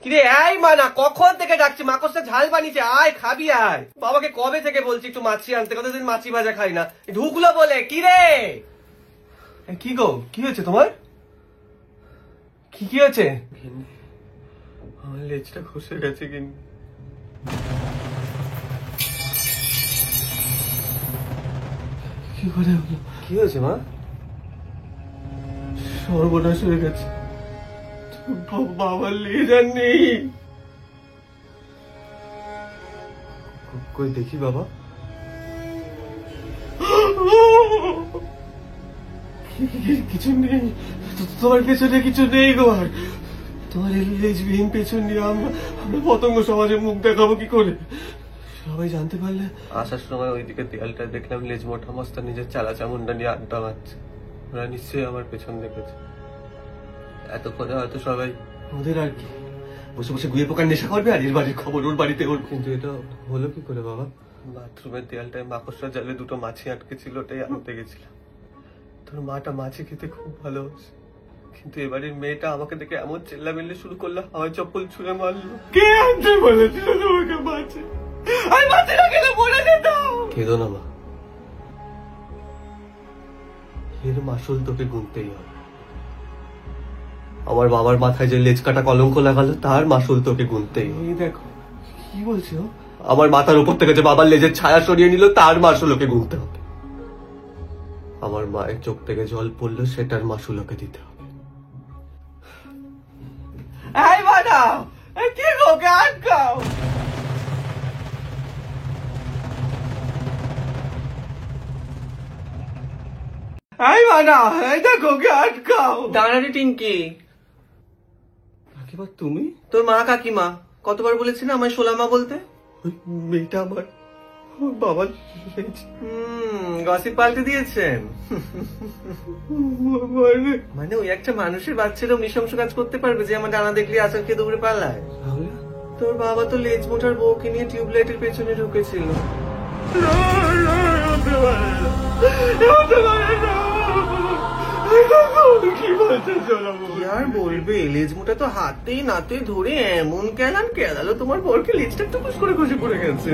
কিরে এই মানা, কখন থেকে ডাকছি, মাকড়সা ঝাল বানিয়েছে, আয় খাবি আয়। বাবাকে কবে থেকে বলছি একটু মাছি আনতে, কতদিন মাছি ভাজা খাই না, ঢুকলো বলে। কিরে কি গো, কি হয়েছে তোমার? কি হয়েছে? আমার লেজটা খসে গেছে কিন্তু। কি করে? কি হয়েছে মা? সর্বনাশ হয়ে গেছে, বাবার লেজার নেই। কই দেখি বাবা। কিছু নেই তোমার পেছনে, কিছু নেই গো। আর তোমার লেজবিহীন পেছন নিয়ে আমরা পতঙ্গ সমাজে মুখ দেখাবো কি করে? সবাই জানতে পারলে। আসার সময় ওইদিকে দেয়ালটা দেখলাম লেজ মোটা মস্তা নিজের চালা চামুন্ডা নিয়ে আড্ডা মারছে। ওরা নিশ্চয়ই আমার পেছন দেখেছে। এতক্ষণে হয়তো সবাই ওদের আর কি বসে বসে গুয়ে পোকার নেশা করবে, আর এর বাড়ির খবর ওর বাড়িতে ওর। কিন্তু এটা হলো কি করে বাবা? বাথরুমের দেয়ালটায় মাকড়সার জালে দুটো মাছি আটকে ছিল, ওটাই আনতে গেছিলাম। তোর মাটা মাছি খেতে খুব ভালোবাসে, কিন্তু এবারের মেয়েটা আমাকে দেখে এমন চেল্লামেল্লি শুরু করলো, হাওয়ায় চপ্পল ছুঁড়ে মারলো। কে আনতে বলেছিল তোমাকে মাছি? আমি মাছি না খেলে মরে যেতাম। কেঁদো না মা, এর মাসুল তোকে গুনতেই হবে। আমার বাবার মাথায় যে লেজ কাটা কলঙ্ক লাগালো, তার মাসুল তোকে গুনতেই হবে। দেখো কি বলছো? আমার মাথার উপর থেকে যে বাবার লেজের ছায়া সরিয়ে নিল, তার মাসুল ওকে গুনতে হবে। আমার মায়ের চোখ থেকে জল পড়লো, সেটার মাসুল ওকে দিতে হবে। এই ম্যাডাম, কি গো, আটকাও। এই ম্যাডাম, এই দেখো, আটকাও। দাঁড়ানি টিঙ্কি। কাকিমা তুমি? তোর মা কাকিমা। কতবার বলেছি না আমায় সোলা মা বলতে? ওই মেয়েটা আমার বাবার গসিপ পাল্টে দিয়েছেন। মানে ওই একটা মানুষের বাচ্চারাও নৃশংস কাজ করতে পারবে যে আমার ডানা দেখলে আচার খেয়ে দৌড়ে পালায়? তোর বাবা তো লেজ মোটার বউকে নিয়ে টিউবলাইটের পেছনে ঢুকেছিল। আর বলবে, লেজ মোটা তো হাতে নাতে ধরে এমন কেলালো তোমার বরকে, লেজটা টুকুস করে খসে পড়ে গেছে।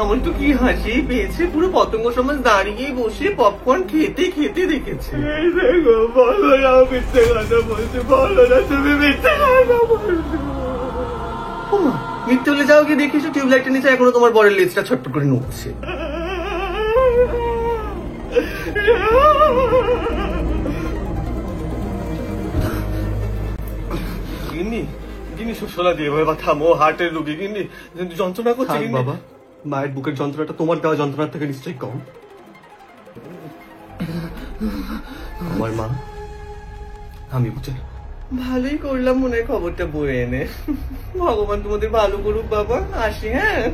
আমার তো কি হাসি পেয়েছে, পুরো পতঙ্গ সমাজ দাঁড়িয়ে বসে পপকর্ন খেতে খেতে দেখেছে। বলো না মিথ্যে কথা বলছে, বলো না তুমি মিথ্যে কথা বলছো। মিথ্যে হলে যাও গিয়ে দেখিস টিউবলাইটের নিচে এখনো তোমার বরের লেজটা ছোট্ট করে নড়ছে। শোলা দিয়ে বাবা থামো, হার্টের রোগী গিন্নি যন্ত্রণা করছে। বাবা, মায়ের বুকের যন্ত্রণাটা তোমার দেওয়া যন্ত্রণার থেকে নিশ্চয়ই কম। আমার মা, আমি বুঝে ভালোই করলাম মনে হয় খবরটা বয়ে এনে। ভগবান তোমাদের ভালো করুক বাবা, আসি হ্যাঁ।